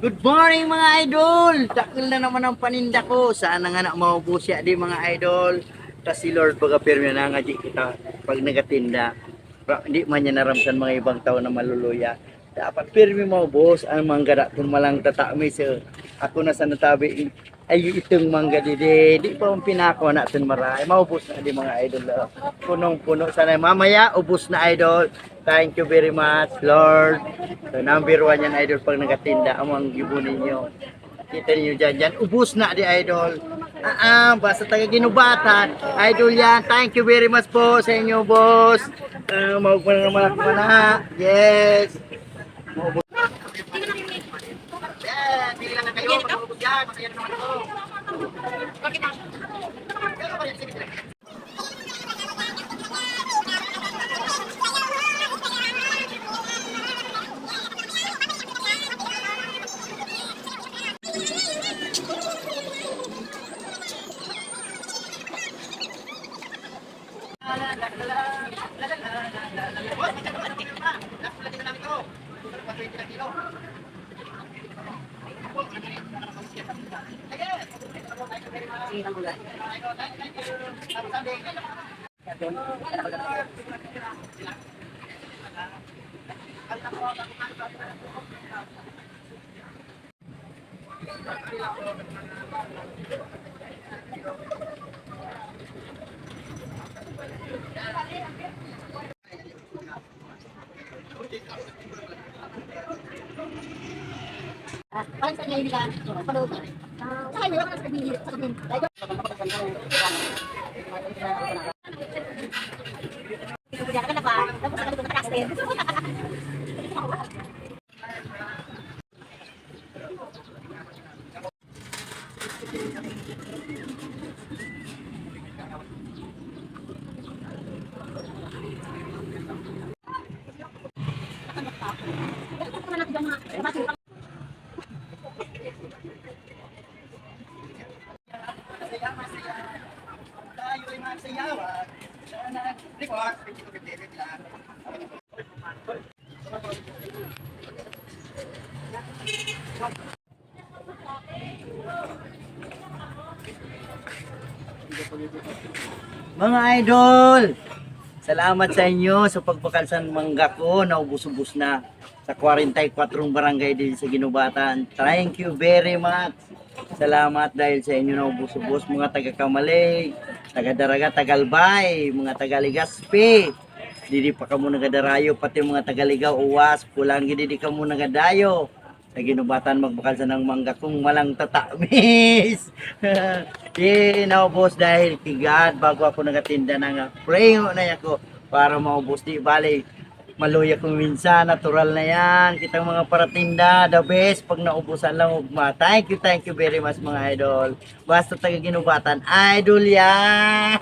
Good morning mga idol! Dakil na naman ang paninda ko. Sana nga na maubos siya di mga idol. Ta si Lord baga pirmi na nga di kita pag nagatinda. Hindi man niya naramsan mga ibang tao na maluluya. Dapat pirmi maubos ang mangga kung malang tatami sa ako na sa natabi ay itong mangga di pa ang pinako natin maray. Maubos na di mga idol. Punong-puno sana mamaya ubos na idol. Thank you very much Lord. So, number one yan idol pag nagatinda amang gibunin nyo. Kita niyo dyan, ubos na di idol. Basta taga ginubatan. Idol yan. Thank you very much po sa inyo boss. Maugpan na naman ako na. Yes. Maubos. Yes, bigyan na kayo. Maubos yan. Masaya na naman ako. Parang sa ngayon nila, paloob. Sa ngayon, wala ka sa kabili. Sa kabili. Kaya ka na ba? Tapos sa ganito na din. Mga idol, salamat sa inyo sa pagpakalsan mangga ko. Naubos-ubos na sa 44 barangay din sa Ginubatan. Thank you very much. Salamat dahil sa inyo naubos-ubos mga taga-Kamalig, taga-Daraga, Tagalbay, mga taga-Ligaspi. Didi pa kamo nagadarayo, pati mga taga-Ligaw, Uwas, pulang didi kamo nagadayo. Sa Ginubatan magbakal sa ng mangga kung malang tatamis. Naubos dahil kigad bago ako nagatinda ng pray na ako para maubos di bali. Maluya kung minsan, natural na yan. Kitang mga paratinda, the best pag naubusan lang ugma. Thank you very much mga idol. Basta taga Ginubatan, idol yan!